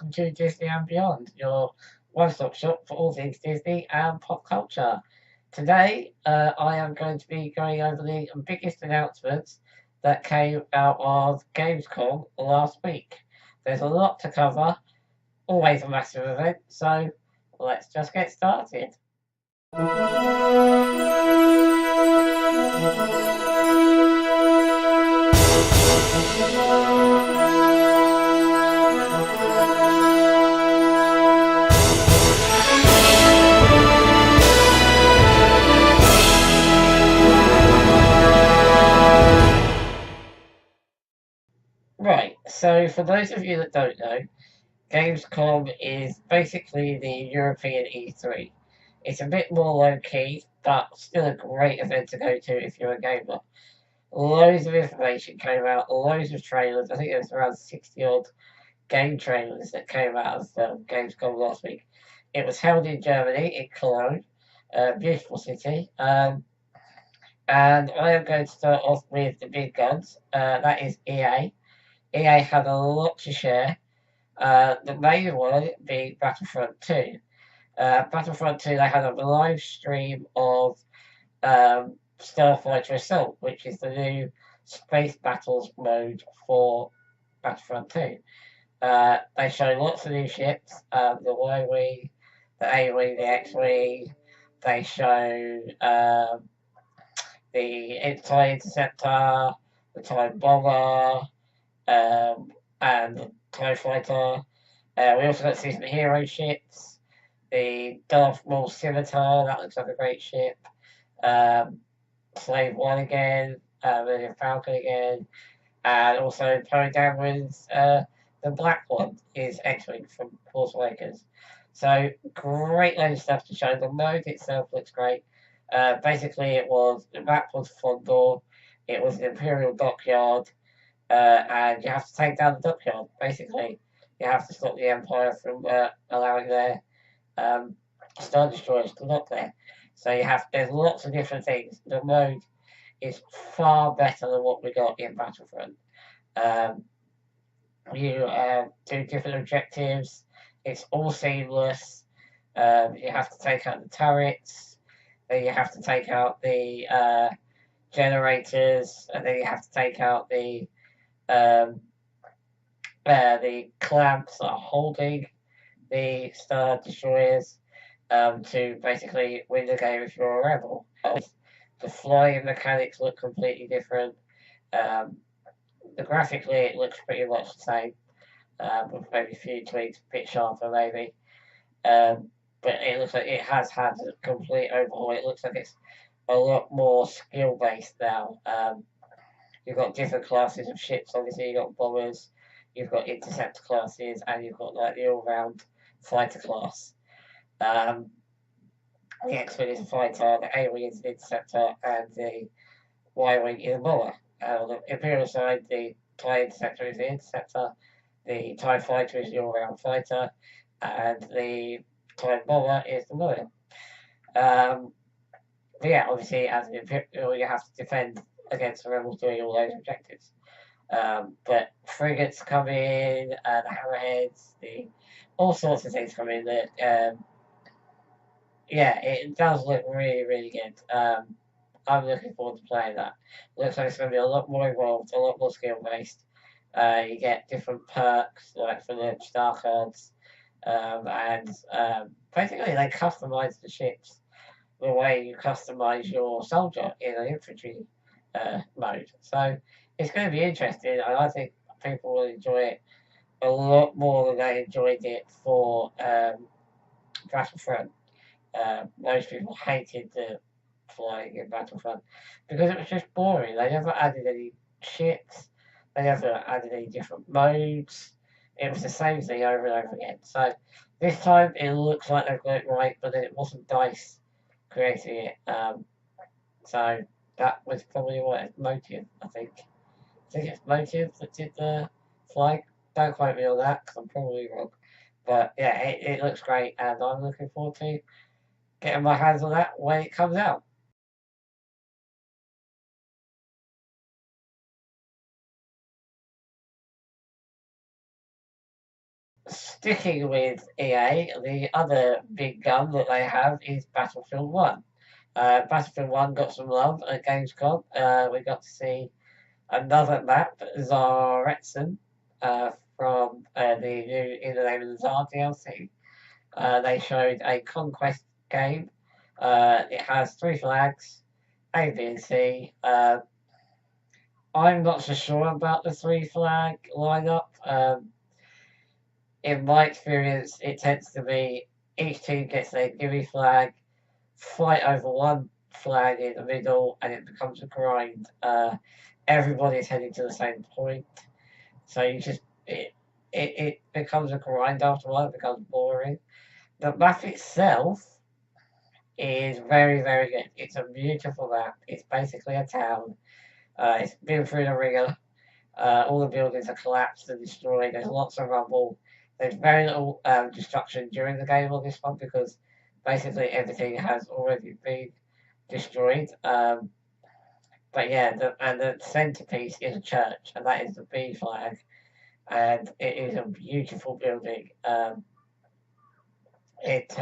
welcome to Disney and Beyond, your one-stop shop for all things Disney and pop culture. Today, I am going to be going over the biggest announcements that came out of Gamescom last week. There's a lot to cover, always a massive event, so let's just get started. Right, so for those of you that don't know, Gamescom is basically the European E3. It's a bit more low key, but still a great event to go to if you're a gamer. Loads of information came out, loads of trailers. I think there was around 60 odd game trailers that came out of Gamescom last week. It was held in Germany, in Cologne, a beautiful city. And I am going to start off with the big guns. That is EA. EA had a lot to share. The main one being Battlefront 2. Battlefront 2, they had a live stream of Starfighter Assault, which is the new space battles mode for Battlefront 2. They showed lots of new ships, the Y-Wing, the A-Wing, the X-Wing. They showed the TIE Interceptor, the TIE Bomber, and the TIE Fighter. We also got to see some hero ships. The Darth Maul Scimitar, that looks like a great ship. Slave One again, Millennium Falcon again, and also Poe Dameron's the black one is X-Wing from Force Awakens. So great load of stuff to show. The mode itself looks great. Basically, the map was Fondor. It was an Imperial dockyard, and you have to take down the dockyard. Basically, you have to stop the Empire from allowing their Star Destroyers to dock there. So there's lots of different things. The mode is far better than what we got in Battlefront. You do different objectives. It's all seamless. You have to take out the turrets. Then you have to take out the generators, and then you have to take out the clamps that are holding the Star Destroyers to basically win the game if you're a rebel. The flying mechanics look completely different. Graphically, it looks pretty much the same, with maybe a few tweaks, a bit sharper maybe. But it looks like it has had a complete overhaul. It looks like it's a lot more skill based now. You've got different classes of ships. Obviously, you've got bombers, you've got interceptor classes, and you've got like the all-round fighter class. The X-Wing is a fighter, the A-Wing is an interceptor, and the Y-Wing is a bomber. On the Imperial side, the TIE Interceptor is the interceptor, the TIE Fighter is the all-round fighter, and the TIE Bomber is the bomber. But yeah, obviously, as an Imperial, you have to defend against the rebels doing all those objectives. But frigates come in, the hammerheads, all sorts of things come in. Yeah, it does look really, really good. I'm looking forward to playing that. Looks like it's going to be a lot more involved, a lot more skill based. You get different perks, like for the star cards, and basically they customize the ships the way you customize your soldier in an infantry mode. So it's going to be interesting, and I think people will enjoy it a lot more than they enjoyed it for Battlefront. Most people hated the flying in Battlefront because it was just boring. They never added any ships, they never added any different modes. It was the same thing over and over again. So this time it looks like they've got it right, but then it wasn't DICE creating it. So that was probably what it's Motive, I think. I think it's Motive that did the flying. Don't quote me on that because I'm probably wrong. But yeah, it looks great, and I'm looking forward to getting my hands on that when it comes out. sticking with EA, the other big gun that they have is Battlefield 1. Battlefield 1 got some love at Gamescom. We got to see another map, Zaretson, from the new In the Name of the Tsar DLC. They showed a conquest game. It has three flags, A, B, and C. I'm not so sure about the three flag lineup. In my experience, it tends to be each team gets their gimme flag, fight over one flag in the middle, and it becomes a grind. Everybody's heading to the same point, so it becomes a grind after a while. It becomes boring. The map itself is very, very good. It's a beautiful map. It's basically a town. It's been through the ringer. All the buildings are collapsed and destroyed. There's lots of rubble. There's very little destruction during the game on this one because basically everything has already been destroyed. But yeah, the centerpiece is a church, and that is the B flag, and it is a beautiful building. It's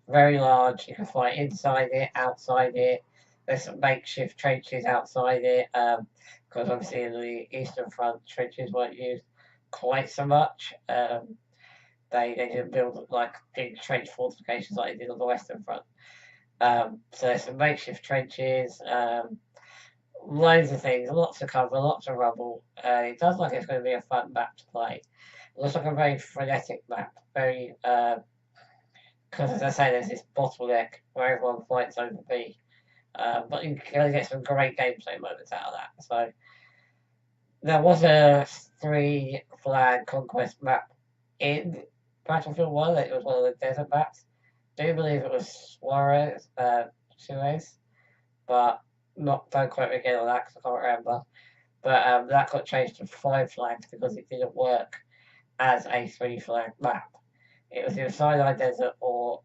very large. You can fight inside it, outside it. There's some makeshift trenches outside it, because obviously in the Eastern Front trenches weren't used quite so much. They didn't build like big trench fortifications like they did on the Western Front. So there's some makeshift trenches, loads of things, lots of cover, lots of rubble. It does look like it's going to be a fun map to play. It looks like a very frenetic map, very because as I say, there's this bottleneck where everyone fights over B. But you can get some great gameplay moments out of that. So there was a three flag conquest map in Battlefield 1. It was one of the desert maps. I do believe it was Suez, but don't quote me again on that because I can't remember. But that got changed to five flags because it didn't work as a three flag map. It was either Sinai Desert or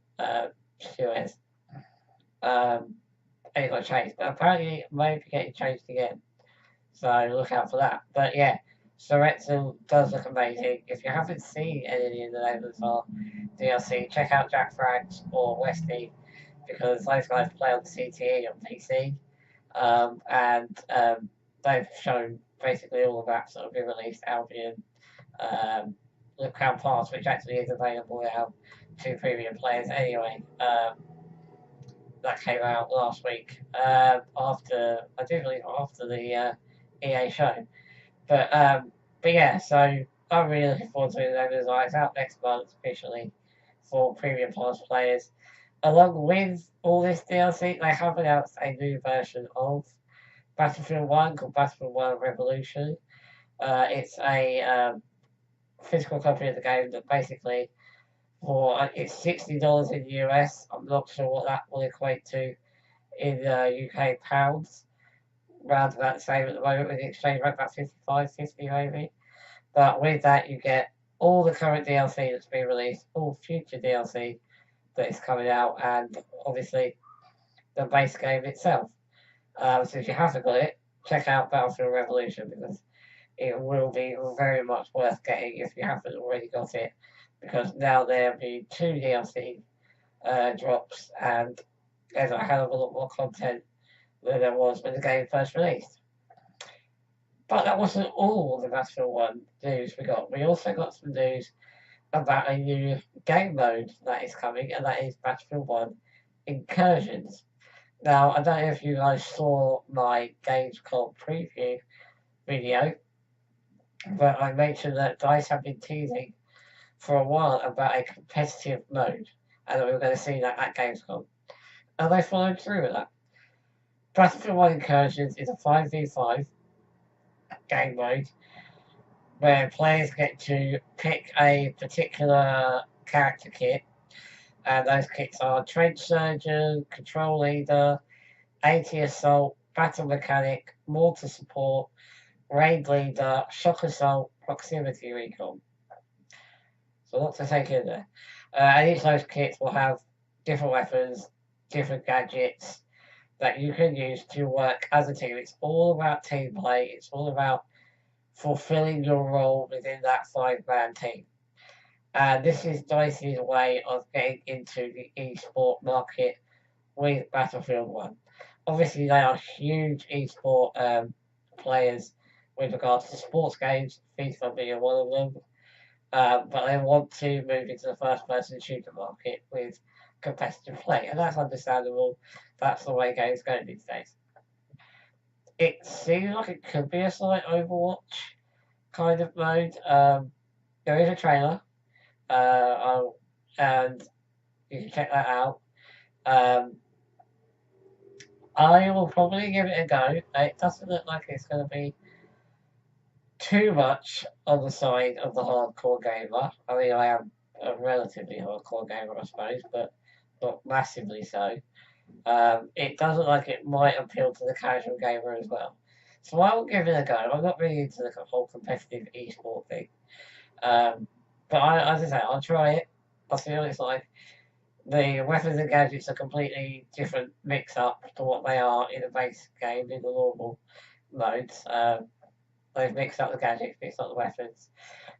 Suez. And it got changed. But apparently it may be getting changed again. So look out for that. But yeah, Soretsu does look amazing. If you haven't seen any of the Neighbours or DLC, check out Jack Frags or Westy because those guys play on the CTE on PC. And they've shown basically all the maps that have been released, Albion, the Crown Pass, which actually is available now to premium players anyway. That came out last week after, I do believe, after the EA show. But yeah, so I'm really looking forward to it. It's out next month officially for premium pass players. Along with all this DLC, they have announced a new version of Battlefield 1 called Battlefield 1 Revolution. It's a physical copy of the game that basically it's $60 in the US. I'm not sure what that will equate to in UK pounds. Round about the same at the moment with the exchange rate, about 55, 50 maybe. But with that, you get all the current DLC that's been released, all future DLC that is coming out, and obviously the base game itself. So if you haven't got it, check out Battlefield Revolution because it will be very much worth getting if you haven't already got it. Because now there'll be two DLC drops, and there's a hell of a lot more content than there was when the game first released. But that wasn't all the Battlefield 1 news we got. We also got some news about a new game mode that is coming, and that is Battlefield 1 Incursions. Now, I don't know if you guys saw my Gamescom preview video, but I mentioned that DICE have been teasing for a while about a competitive mode, and that we were going to see that at Gamescom. And they followed through with that. Battlefield 1 Incursions is a 5v5 game mode where players get to pick a particular character kit, and those kits are Trench Surgeon, Control Leader, AT Assault, Battle Mechanic, Mortar Support, Raid Leader, Shock Assault, Proximity Recon. So lots to take in there. And each of those kits will have different weapons, different gadgets that you can use to work as a team. It's all about team play. It's all about fulfilling your role within that five-man team. And this is DICE's way of getting into the esport market with Battlefield 1. Obviously, they are huge esport players with regards to sports games, FIFA being one of them. But they want to move into the first person shooter market with competitive play, and that's understandable. That's the way games go these days. It seems like it could be a slight Overwatch kind of mode. There is a trailer, and you can check that out. Um, I will probably give it a go. It doesn't look like it's going to be too much on the side of the hardcore gamer. I mean, I am a relatively hardcore gamer, I suppose, but not massively so. It does look like it might appeal to the casual gamer as well. So I will give it a go. I'm not really into the whole competitive esport thing. Um, but as I say, I'll try it. I'll see what it's like. The weapons and gadgets are completely different mix up to what they are in the base game, in the normal modes. They've mixed up the gadgets, mixed up the weapons.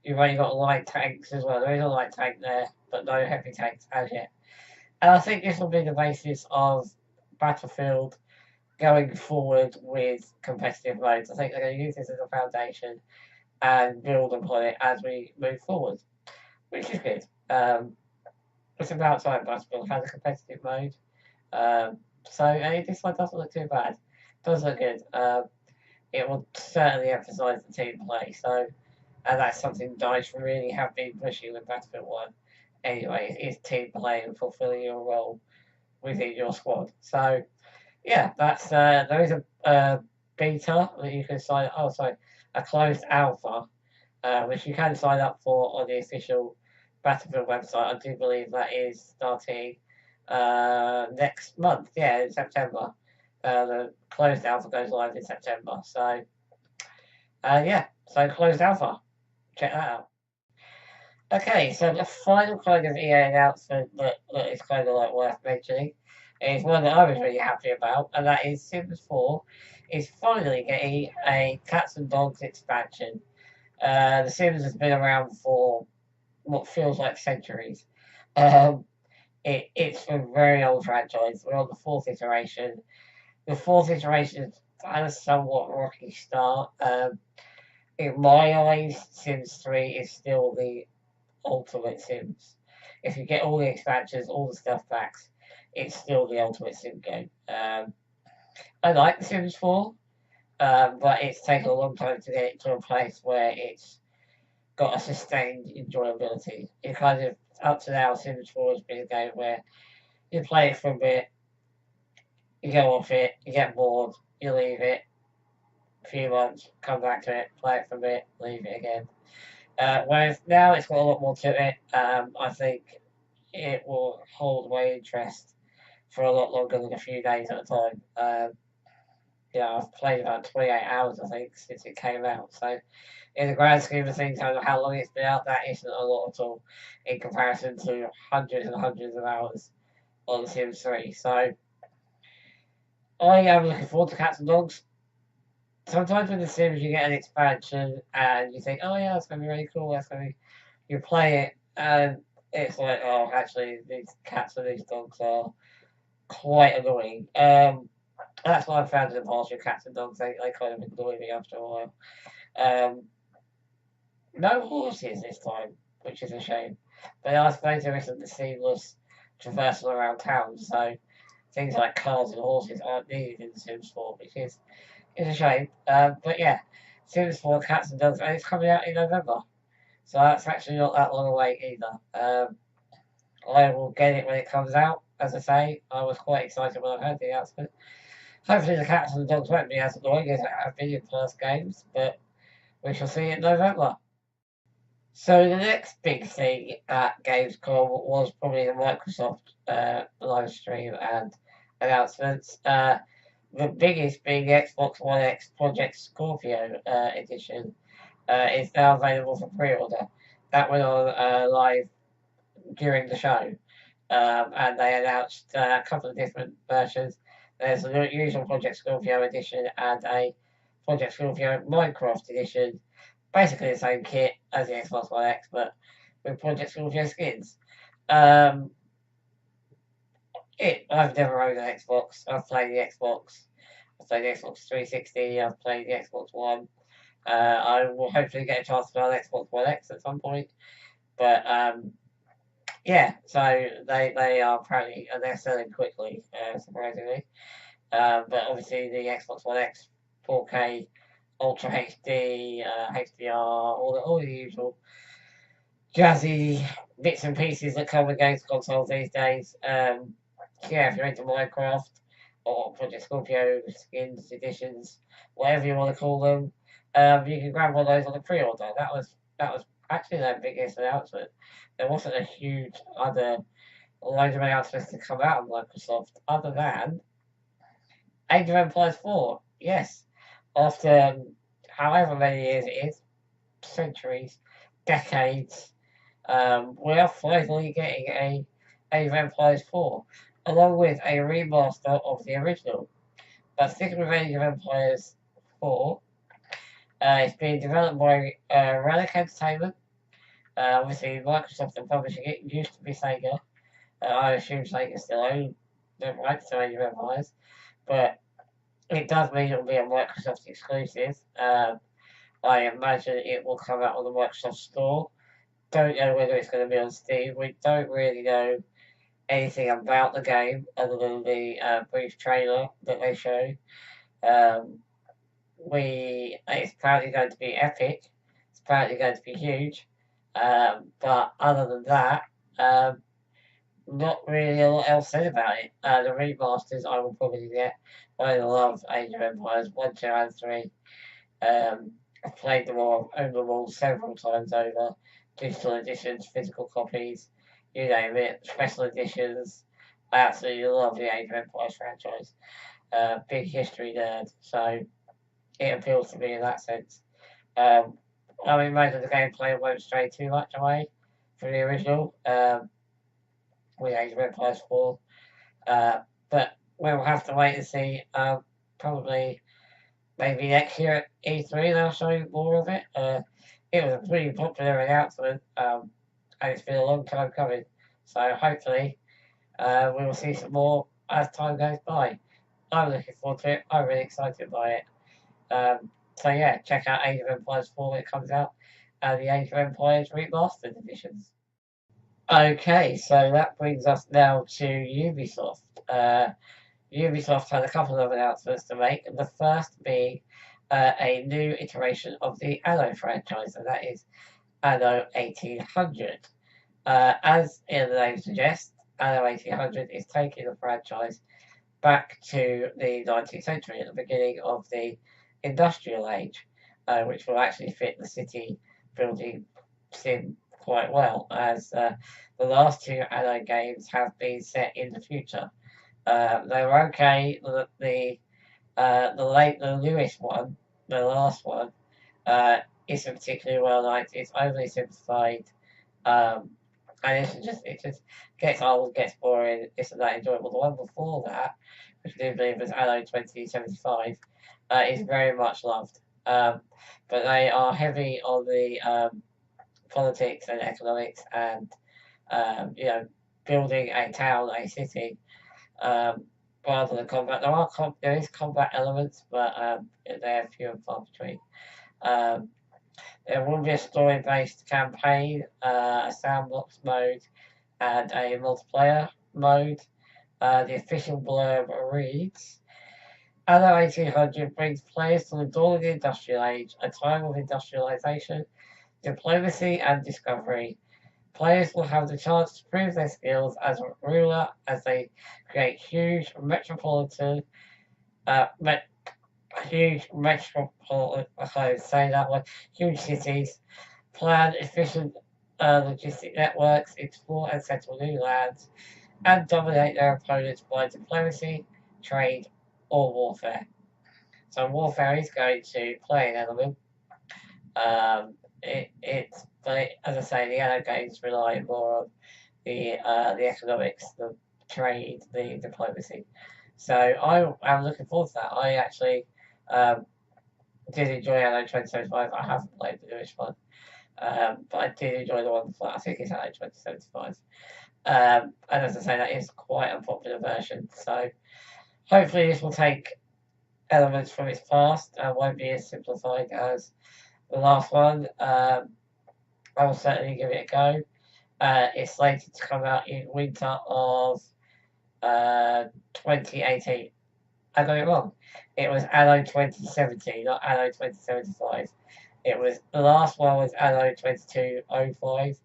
You've only got light tanks as well. There is a light tank there, but no heavy tanks as yet. And I think this will be the basis of Battlefield going forward with competitive modes. I think they're going to use this as a foundation and build upon it as we move forward, which is good. It's about time Battlefield has a competitive mode. This one doesn't look too bad. It does look good. It will certainly emphasise the team play. And that's something DICE really have been pushing with Battlefield 1 anyway, is team play and fulfilling your role within your squad. So, yeah, there is a beta that you can sign. Oh, sorry, a closed alpha, which you can sign up for on the official Battlefield website. I do believe that is starting next month. Yeah, in September. The closed alpha goes live in September. So closed alpha. Check that out. Okay, so the final kind of EA announcement that is kind of like worth mentioning is one that I was really happy about, and that is Sims 4 is finally getting a Cats and Dogs expansion. The Sims has been around for what feels like centuries. Um, it's a very old franchise. We're on the fourth iteration. The fourth iteration had a somewhat rocky start. In my eyes, Sims 3 is still the ultimate Sims. If you get all the expansions, all the stuff packs, it's still the ultimate Sim game. I like The Sims 4, but it's taken a long time to get it to a place where it's got a sustained enjoyability. It kind of, up to now, Sims 4 has been a game where you play it for a bit, you go off it, you get bored, you leave it, a few months, come back to it, play it for a bit, leave it again. Whereas now it's got a lot more to it. I think it will hold my interest for a lot longer than a few days at a time. I've played about 28 hours, I think, since it came out. So, in the grand scheme of things, how long it's been out, that isn't a lot at all in comparison to hundreds and hundreds of hours on The Sims 3. So, I am looking forward to Cats and Dogs. Sometimes with The Sims, you get an expansion and you think, oh, yeah, that's going to be really cool. You play it and it's like, oh, actually, these cats and these dogs are quite annoying. That's what I've found in the past with cats and dogs. They kind of annoy me after a while. Um, no horses this time, which is a shame. But I suppose there isn't the seamless traversal around town, so things like cars and horses aren't needed in The Sims 4, which is a shame. But yeah, Sims 4 Cats and Dogs, and it's coming out in November. So that's actually not that long away either. I will get it when it comes out. As I say, I was quite excited when I heard the announcement. Hopefully the Cats and the Dogs won't be as annoying as it have been in past games, but we shall see in November. So the next big thing at Gamescom was probably the Microsoft live stream and announcements. The biggest being the Xbox One X Project Scorpio edition is now available for pre-order. That went on live during the show, and they announced a couple of different versions. There's the usual Project Scorpio edition and a Project Scorpio Minecraft edition, basically the same kit as the Xbox One X, but with Project Scorpio skins. Um, I've never owned an Xbox. I've played the Xbox. I've played the Xbox 360. I've played the Xbox One. I will hopefully get a chance to play on Xbox One X at some point. But yeah, so they are apparently they're selling quickly, surprisingly. But obviously the Xbox One X, 4K, Ultra HD, HDR, all the usual jazzy bits and pieces that come with games consoles these days. Yeah, if you're into Minecraft or Project Scorpio skins, editions, whatever you want to call them, you can grab one of those on the pre-order. That was actually their biggest announcement. There wasn't a huge other loads of announcements to come out of Microsoft other than Age of Empires 4. Yes, after however many years it is, centuries, decades, we are finally getting a Age of Empires 4, along with a remaster of the original. But sticking with Age of Empires 4, it's being developed by Relic Entertainment. Obviously, Microsoft are publishing it. It used to be Sega. I assume Sega still own the rights to Age of Empires, but it does mean it will be a Microsoft exclusive. I imagine it will come out on the Microsoft Store. Don't know whether it's going to be on Steam. We don't really know anything about the game other than the brief trailer that they showed. Um, it's apparently going to be epic. It's apparently going to be huge. But other than that, um, not really a lot else said about it. The remasters I will probably get. I love Age of Empires 1, 2, and 3. I've played them all, owned them all several times over. Digital editions, physical copies, you name it, special editions. I absolutely love the Age of Empires franchise. Big history nerd, so it appeals to me in that sense. Um, I mean, most of the gameplay won't stray too much away from the original with Age of Empires 4. But we'll have to wait and see. Probably maybe next year at E3 they'll show you more of it. It was a pretty popular announcement, and it's been a long time coming. So hopefully we will see some more as time goes by. I'm looking forward to it. I'm really excited by it. So yeah, check out Age of Empires 4 when it comes out, and the Age of Empires Remastered editions. Okay, so that brings us now to Ubisoft. Ubisoft had a couple of announcements to make, and the first being a new iteration of the Anno franchise, and that is Anno 1800. As the name suggests, Anno 1800 is taking the franchise back to the 19th century at the beginning of the industrial age, which will actually fit the city building sim quite well, as the last two Anno games have been set in the future. They were okay. The newest one, the last one, isn't particularly well liked. It's overly simplified, and it just gets old, gets boring. Isn't that enjoyable? The one before that, which I do believe was Anno 2075, is very much loved. But they are heavy on the politics and economics and building a town, a city, rather than combat. There is combat elements, but they're few and far between. Um, there will be a story-based campaign, a sandbox mode, and a multiplayer mode. The official blurb reads: Anno 1800 brings players to the dawn of the industrial age, a time of industrialization, diplomacy, and discovery. Players will have the chance to prove their skills as a ruler as they create uh, met, I can't say that one, huge cities, plan efficient logistic networks, explore and settle new lands, and dominate their opponents by diplomacy, trade, or warfare. So warfare is going to play an element. But as I say, the other games rely more on the economics, the trade, the diplomacy. So I'm looking forward to that. I actually did enjoy Anno 2075. I haven't played the newest one. But I did enjoy the one before. I think it's out in 2075. And as I say, that is quite a popular version. So hopefully this will take elements from its past and won't be as simplified as the last one. I will certainly give it a go. It's slated to come out in winter of 2018. I got it wrong. It was Anno 2070, not Anno 2075. It was the last one was Anno 2205,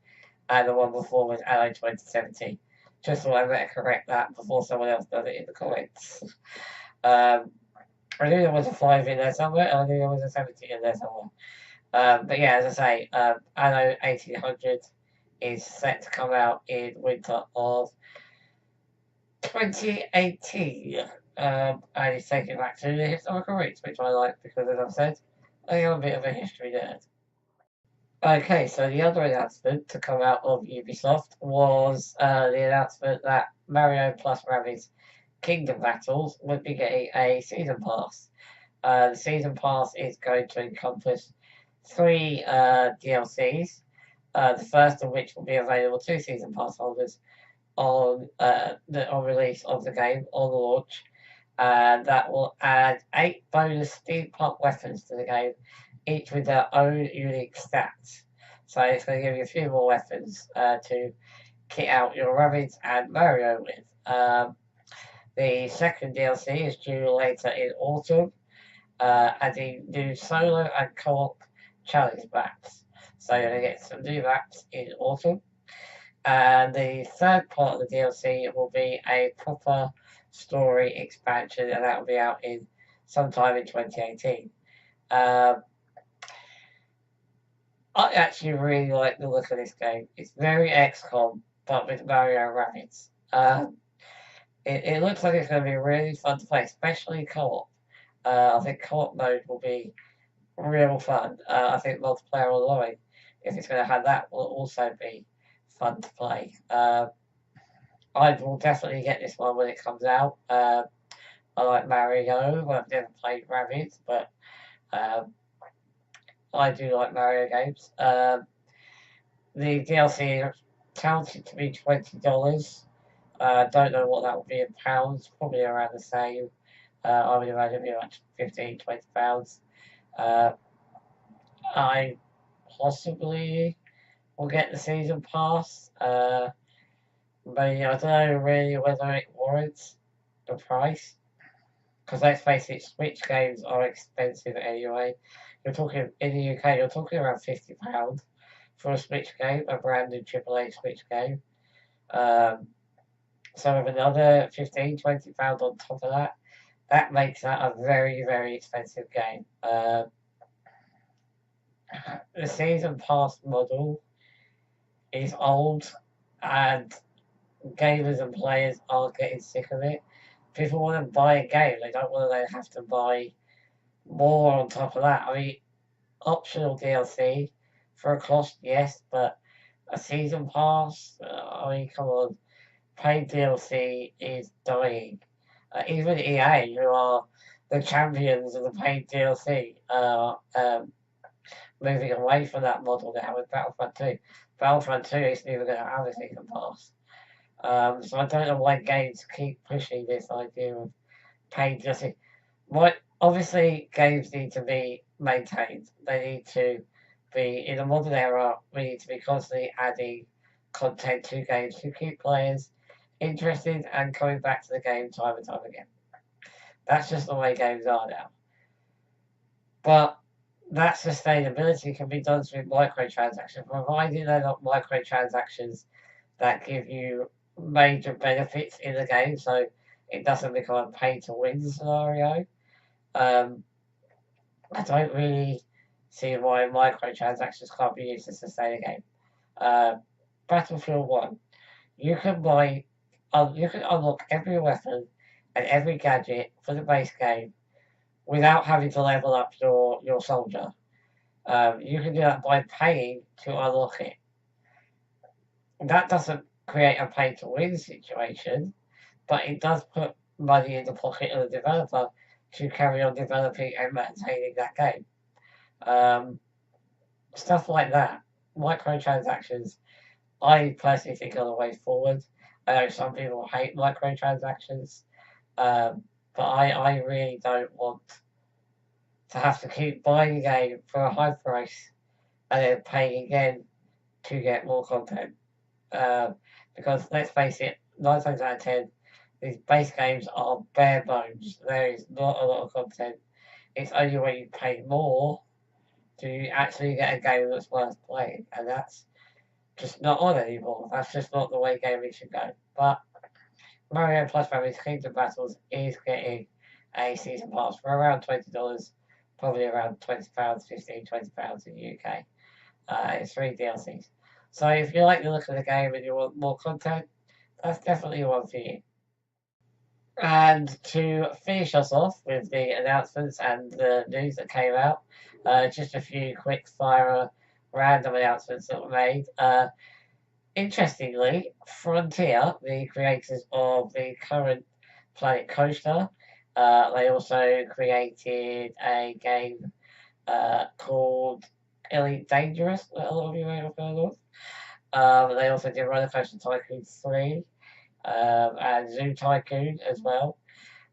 and the one before was Anno 2070. Just so I better correct that before someone else does it in the comments. I knew there was a 5 in there somewhere, and I knew there was a 70 in there somewhere. But yeah, as I say, Anno 1800 is set to come out in winter of 2018. And it's taken back to the historical roots, which I like because, as I've said, I am a bit of a history nerd. Okay, so the other announcement to come out of Ubisoft was the announcement that Mario plus Rabbids Kingdom Battles would be getting a season pass. The season pass is going to encompass 3 DLCs. The first of which will be available to season pass holders on release of the game on launch, and that will add 8 bonus steampunk weapons to the game, each with their own unique stats. So it's going to give you a few more weapons to kit out your Rabbids and Mario with. The second DLC is due later in autumn, adding new solo and co-op challenge maps. So you're going to get some new maps in autumn. And the third part of the DLC will be a proper story expansion, and that will be out in sometime in 2018. I actually really like the look of this game. It's very XCOM, but with Mario Rabbids. It looks like it's going to be really fun to play, especially co-op. I think co-op mode will be real fun. I think multiplayer online, if it's going to have that, will also be fun to play. I will definitely get this one when it comes out. I like Mario. I've never played Rabbids, but I do like Mario games. The DLC is counted to be $20. Don't know what that will be in pounds. Probably around the same. I would imagine it'd be like 15, £20. I possibly will get the season pass. But I don't know really whether it warrants the price. Because let's face it, Switch games are expensive anyway. You're talking in the UK, you're talking around £50 for a Switch game, a brand new AAA Switch game. So with another £15, £20 on top of that, that makes that a very, very expensive game. The season pass model is old, and gamers and players are getting sick of it. People want to buy a game; they don't want to then have to buy more on top of that. I mean, optional DLC for a cost, yes, but a season pass. I mean, come on, paid DLC is dying. Even EA, who are the champions of the paid DLC, are moving away from that model now with Battlefront 2. Battlefront 2 isn't even going to have a season pass. So I don't know why games keep pushing this idea of paid DLC. Obviously, games need to be maintained. They need to be, in a modern era, we need to be constantly adding content to games to keep players interested and coming back to the game time and time again. That's just the way games are now. But that sustainability can be done through microtransactions, provided they're not microtransactions that give you major benefits in the game, so it doesn't become a pay-to-win scenario. I don't really see why microtransactions can't be used to sustain a game. Battlefield 1, you can unlock every weapon and every gadget for the base game without having to level up your soldier. You can do that by paying to unlock it. That doesn't create a pay-to-win situation, but it does put money in the pocket of the developer to carry on developing and maintaining that game. Stuff like that microtransactions, I personally think are the way forward. I know some people hate microtransactions, um, but I really don't want to have to keep buying a game for a high price and then paying again to get more content. Because let's face it, 9 times out of 10, these base games are bare bones. There is not a lot of content. It's only when you pay more do you actually get a game that's worth playing, and that's just not on anymore. That's just not the way gaming should go. But Mario Plus Rabbids Kingdom Battles is getting a season pass for around $20, probably around £20, 15, £20 in the UK. It's 3 DLCs. So if you like the look of the game and you want more content, that's definitely one for you. And to finish us off with the announcements and the news that came out, just a few quick fire random announcements that were made. Interestingly, Frontier, the creators of the current Planet Coaster, they also created a game called Elite Dangerous that a lot of you may have heard of. They also did Roller Coaster Tycoon 3 and Zoo Tycoon as well.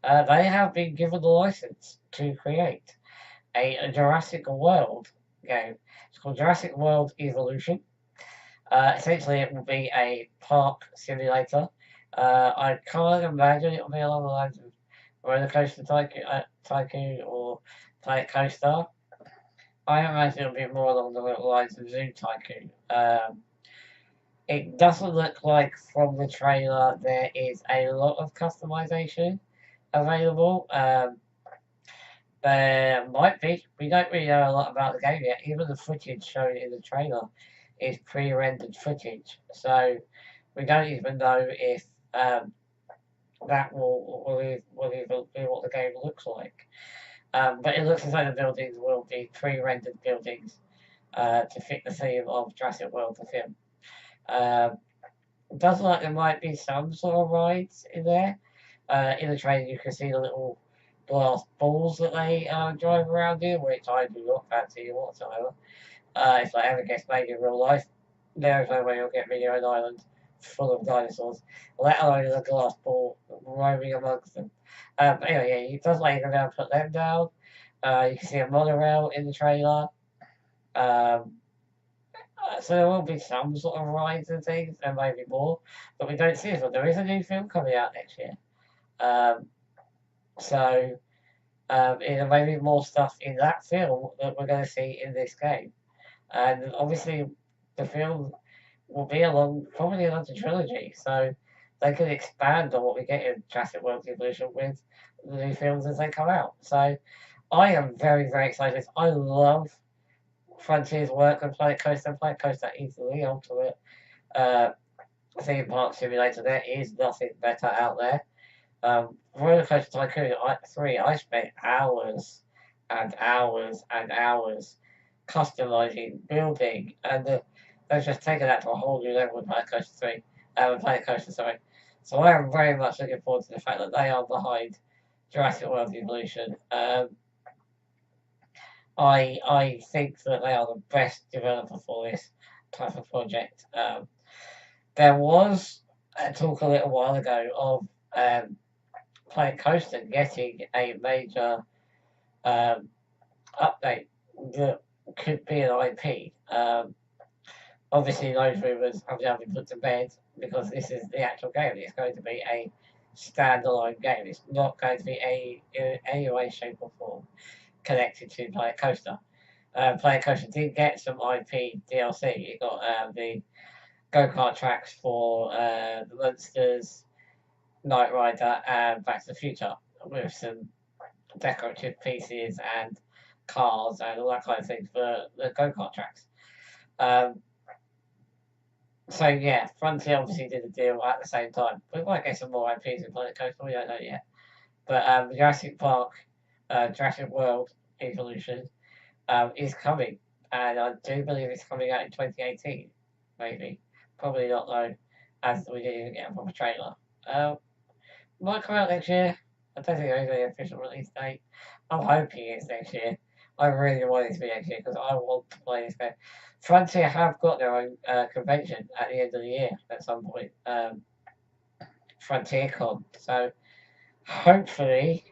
They have been given the license to create a Jurassic World game. It's called Jurassic World Evolution. Essentially, it will be a park simulator. I can't imagine it will be along the lines of Roller Coaster Tycoon or Planet Coaster. I imagine it'll be more along the lines of Zoo Tycoon. It doesn't look like from the trailer there is a lot of customization available. There might be. We don't really know a lot about the game yet. Even the footage shown in the trailer is pre-rendered footage, so we don't even know if that will even be what the game looks like. But it looks as though the buildings will be pre-rendered buildings to fit the theme of Jurassic World, the film. It does look like there might be some sort of rides in there. In the trailer, you can see the little glass balls that they drive around in, which I do not fancy whatsoever. If I ever gets made in real life, there is no way you'll get me near an island full of dinosaurs, let alone a glass ball roaming amongst them. But anyway, yeah, it does like you can now put them down. You can see a monorail in the trailer. Um, so there will be some sort of rides and things, and maybe more, but we don't see this one. There is a new film coming out next year. Um, so there may be more stuff in that film that we're going to see in this game. And obviously, the film will be probably another trilogy, so they can expand on what we get in Jurassic World Evolution with the new films as they come out. So I am very, very excited. I love Frontier's work on Planet Coaster. Planet Coaster is the ultimate theme park simulator. There is nothing better out there. Roller Coaster Tycoon 3, I spent hours and hours and hours customizing, building, and they've just taken that to a whole new level with Planet Coaster 3. Planet Coaster, sorry. So I am very much looking forward to the fact that they are behind Jurassic World Evolution. I think that they are the best developer for this type of project. There was a talk a little while ago of Planet Coaster getting a major update that could be an IP. Obviously, those rumours have now been put to bed because this is the actual game. It's going to be a standalone game. It's not going to be in any way, shape, or form connected to Planet Coaster. Planet Coaster did get some IP DLC. It got the go-kart tracks for the Monsters, Knight Rider, and Back to the Future with some decorative pieces and cars and all that kind of thing for the go-kart tracks. So yeah, Frontier obviously did a deal at the same time. We might get some more IPs in Planet Coaster, we don't know yet. But Jurassic Park, Jurassic World Evolution is coming, and I do believe it's coming out in 2018, maybe. Probably not though, as we didn't even get a proper trailer. Might come out next year. I don't think there's any official release date. I'm hoping it's next year. I really want it to be next year because I want to play this game. Frontier have got their own convention at the end of the year at some point. FrontierCon. So hopefully,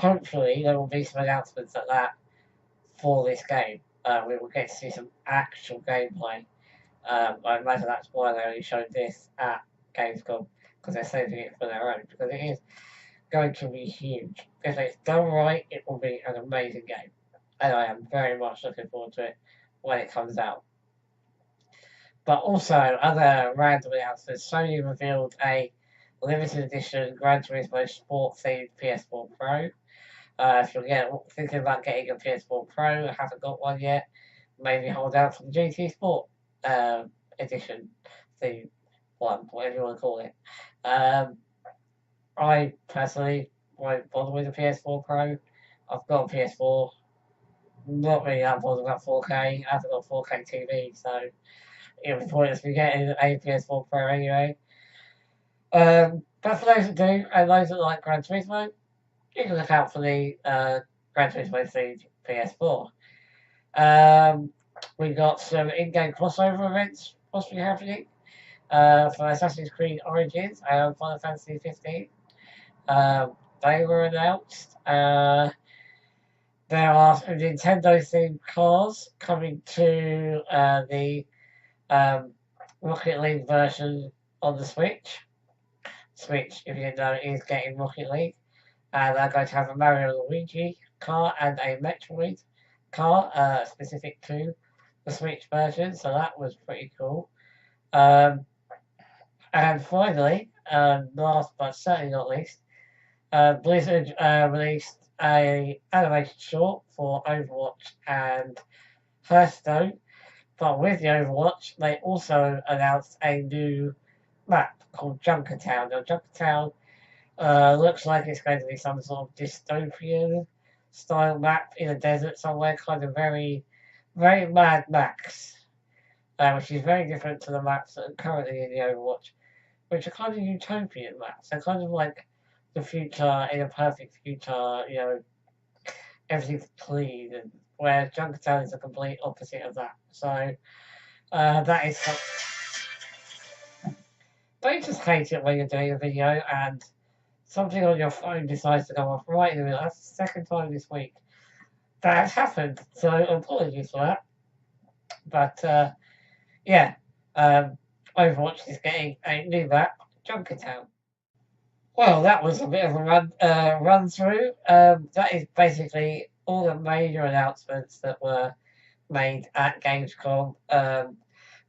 there will be some announcements at that for this game. We will get to see some actual gameplay. I imagine that's why they only showed this at Gamescom because they're saving it for their own because it is going to be huge. If it's done right, it will be an amazing game, and I am very much looking forward to it when it comes out. But also, other random announcements. Sony revealed a limited edition Gran Turismo Sport themed PS4 Pro. If you're thinking about getting a PS4 Pro and haven't got one yet, maybe hold out for the GT Sport edition, the one, whatever you want to call it. I personally won't bother with a PS4 Pro. I've got a PS4. Not really that bothered about 4K. I haven't got a 4K TV, so it was pointless me getting a PS4 Pro anyway. But for those that do, and those that like Gran Turismo, you can look out for the Gran Turismo themed PS4. We've got some in-game crossover events possibly happening for Assassin's Creed Origins and Final Fantasy 15. They were announced. There are some Nintendo-themed cars coming to the Rocket League version on the Switch. Switch, if you didn't know, is getting Rocket League. And they're going to have a Mario and Luigi car and a Metroid car specific to the Switch version. So that was pretty cool. And finally, last but certainly not least, Blizzard released an animated short for Overwatch and Hearthstone. But with the Overwatch, they also announced a new map called Junkertown. Now, Junkertown looks like it's going to be some sort of dystopian style map in a desert somewhere, kind of very, very Mad Max, which is very different to the maps that are currently in the Overwatch, which are kind of utopian maps. They're kind of like the future in a perfect future, everything's clean, and whereas Junkertown is the complete opposite of that. So that is something. Don't just hate it when you're doing a video and something on your phone decides to go off right in the middle. That's the second time this week that has happened. So apologies for that. But Overwatch is getting a new map, Junkertown. Well, that was a bit of a run through. That is basically all the major announcements that were made at Gamescom.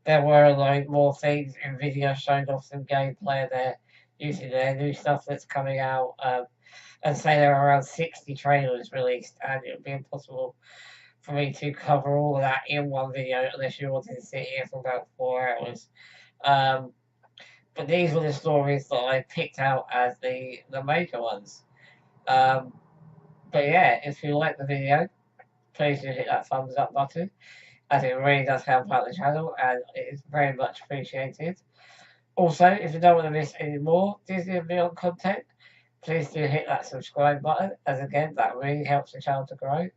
There were a lot more things. Nvidia showed off some gameplay there using their new stuff that's coming out. And say there are around 60 trailers released, and it would be impossible for me to cover all of that in one video unless you wanted to sit here for about 4 hours. But these were the stories that I picked out as the major ones. But yeah, if you like the video, please do hit that thumbs up button, as it really does help out the channel and it is very much appreciated. Also, if you don't want to miss any more Disney and Beyond content, please do hit that subscribe button, as again, that really helps the channel to grow.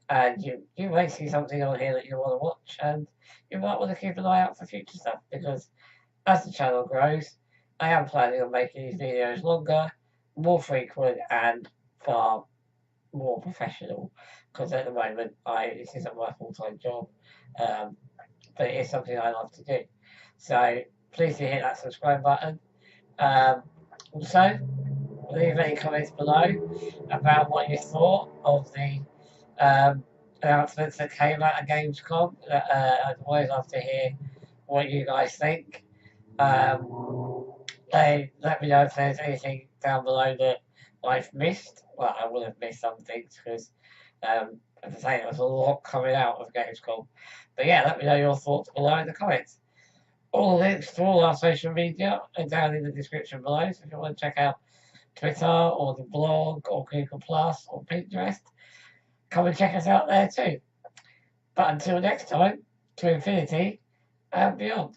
And you may see something on here that you want to watch, and you might want to keep an eye out for future stuff, because as the channel grows, I am planning on making these videos longer, more frequent, and far more professional, because at the moment, this isn't my full-time job, but it is something I love to do. So please do hit that subscribe button. Also, leave any comments below about what you thought of the announcements that came out at Gamescom. I'd always love to hear what you guys think. Let me know if there's anything down below that I've missed. Well, I will have missed some things because, as I say, there was a lot coming out of Gamescom. But yeah, let me know your thoughts below in the comments. All the links to all our social media are down in the description below, so if you want to check out Twitter or the blog or Google Plus or Pinterest, come and check us out there too. But until next time, to infinity and beyond.